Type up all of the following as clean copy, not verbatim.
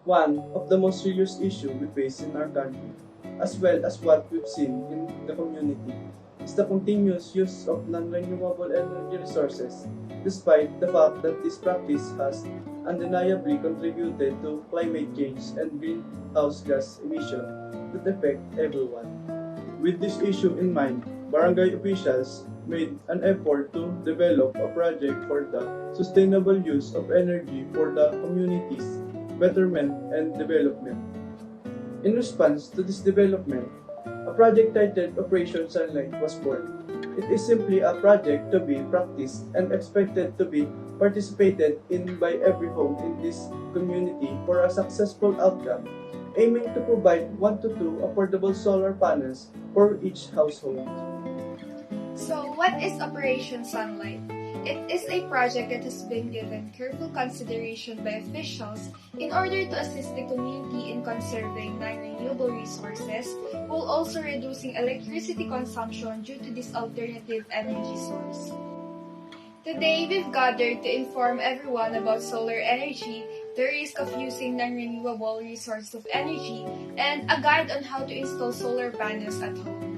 One of the most serious issues we face in our country, as well as what we've seen in the community, is the continuous use of non-renewable energy resources, despite the fact that this practice has undeniably contributed to climate change and greenhouse gas emissions that affect everyone. With this issue in mind, barangay officials made an effort to develop a project for the sustainable use of energy for the community's betterment and development. In response to this development, a project titled Operation Sunlight was born. It is simply a project to be practiced and expected to be participated in by every home in this community for a successful outcome, aiming to provide 1 to 2 affordable solar panels for each household. So, what is Operation Sunlight? It is a project that has been given careful consideration by officials in order to assist the community in conserving non-renewable resources while also reducing electricity consumption due to this alternative energy source. Today, we've gathered to inform everyone about solar energy, the risk of using non-renewable resources of energy, and a guide on how to install solar panels at home.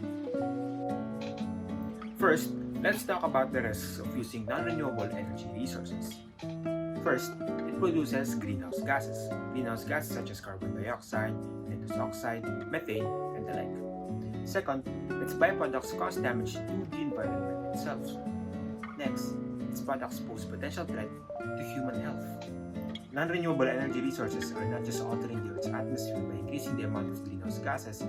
First, let's talk about the risks of using non-renewable energy resources. First, it produces greenhouse gases. Greenhouse gases such as carbon dioxide, nitrous oxide, methane, and the like. Second, its byproducts cause damage to the environment itself. Next, its products pose potential threat to human health. Non-renewable energy resources are not just altering the Earth's atmosphere by increasing the amount of greenhouse gases,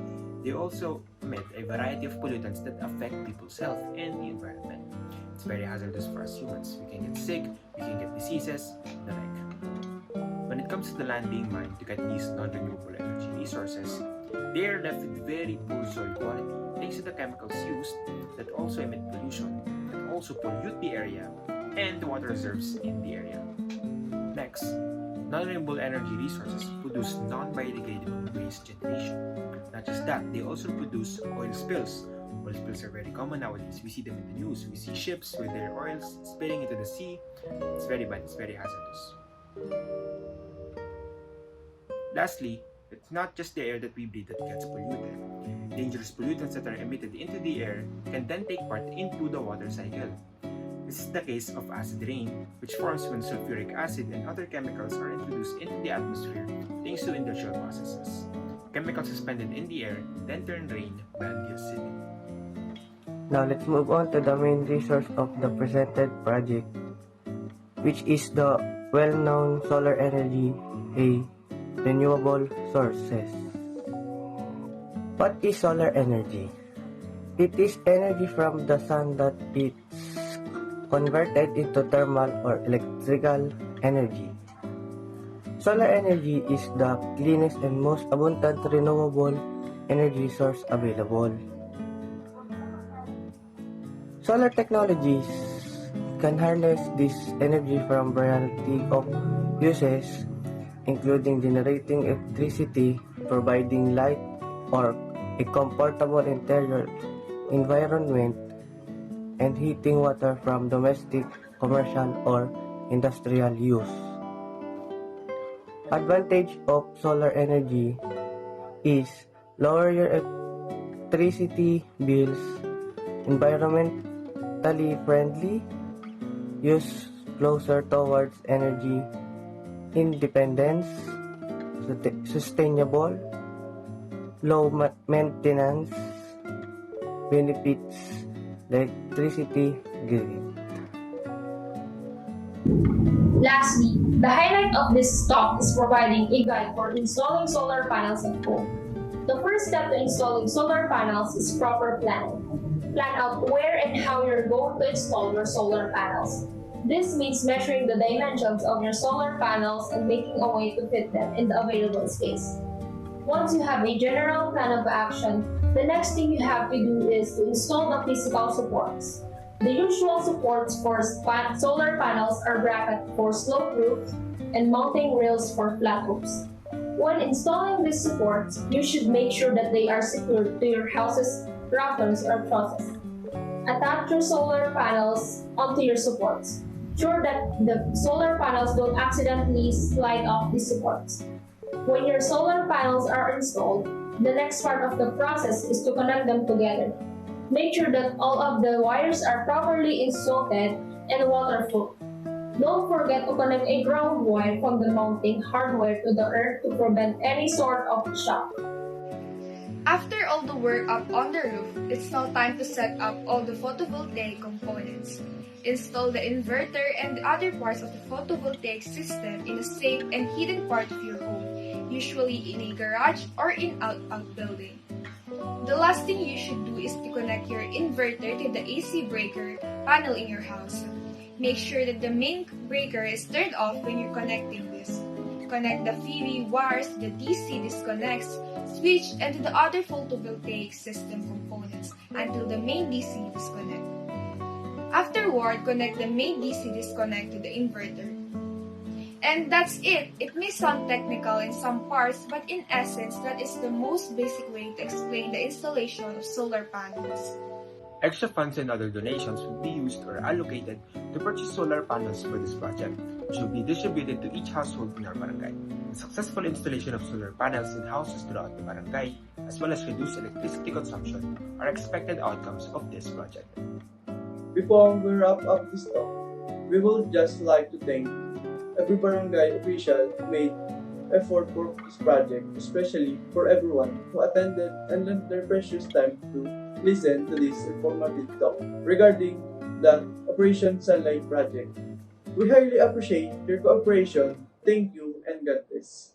they also emit a variety of pollutants that affect people's health and the environment. It's very hazardous for us humans. We can get sick, we can get diseases, and the like. When it comes to the land being mined to get these non-renewable energy resources, they are left with very poor soil quality thanks to the chemicals used that also emit pollution, that also pollute the area and the water reserves in the area. Next, non-renewable energy resources produce non-biodegradable waste generation. Not just that, they also produce oil spills. Oil spills are very common nowadays. We see them in the news. We see ships with their oils spilling into the sea. It's very bad. It's very hazardous. Lastly, it's not just the air that we breathe that gets polluted. Dangerous pollutants that are emitted into the air can then take part into the water cycle. This is the case of acid rain, which forms when sulfuric acid and other chemicals are introduced into the atmosphere thanks to industrial processes. Chemicals suspended in the air then turn rain badly acidic. Now let's move on to the main resource of the presented project, which is the well-known solar energy, a renewable sources. What is solar energy? It is energy from the sun that is converted into thermal or electrical energy. Solar energy is the cleanest and most abundant renewable energy source available. Solar technologies can harness this energy from a variety of uses, including generating electricity, providing light, or a comfortable interior environment, and heating water from domestic, commercial, or industrial use. Advantage of solar energy is lower your electricity bills, environmentally friendly, use closer towards energy independence, sustainable, low maintenance, benefits electricity grid. Lastly, the highlight of this talk is providing a guide for installing solar panels at home. The first step to installing solar panels is proper planning. Plan out where and how you're going to install your solar panels. This means measuring the dimensions of your solar panels and making a way to fit them in the available space. Once you have a general plan of action, the next thing you have to do is to install the physical supports. The usual supports for solar panels are brackets for slope roofs and mounting rails for flat roofs. When installing these supports, you should make sure that they are secured to your house's rafters or trusses. Attach your solar panels onto your supports. Ensure that the solar panels don't accidentally slide off the supports. When your solar panels are installed, the next part of the process is to connect them together. Make sure that all of the wires are properly insulted and waterproof. Don't forget to connect a ground wire from the mounting hardware to the earth to prevent any sort of shock. After all the work up on the roof, it's now time to set up all the photovoltaic components. Install the inverter and the other parts of the photovoltaic system in a safe and hidden part of your home, usually in a garage or in outbuilding. The last thing you should do is to connect your inverter to the AC breaker panel in your house. Make sure that the main breaker is turned off when you're connecting this. Connect the PV wires to the DC disconnects, switch, and to the other photovoltaic system components until the main DC disconnect. Afterward, connect the main DC disconnect to the inverter. And that's it. It may sound technical in some parts, but in essence, that is the most basic way to explain the installation of solar panels. Extra funds and other donations will be used or allocated to purchase solar panels for this project, which will be distributed to each household in our barangay. The successful installation of solar panels in houses throughout the barangay, as well as reduced electricity consumption, are expected outcomes of this project. Before we wrap up this talk, we would just like to thank every barangay official who made effort for this project, especially for everyone who attended and lent their precious time to listen to this informative talk regarding the Operation Sunlight project. We highly appreciate your cooperation. Thank you and God bless.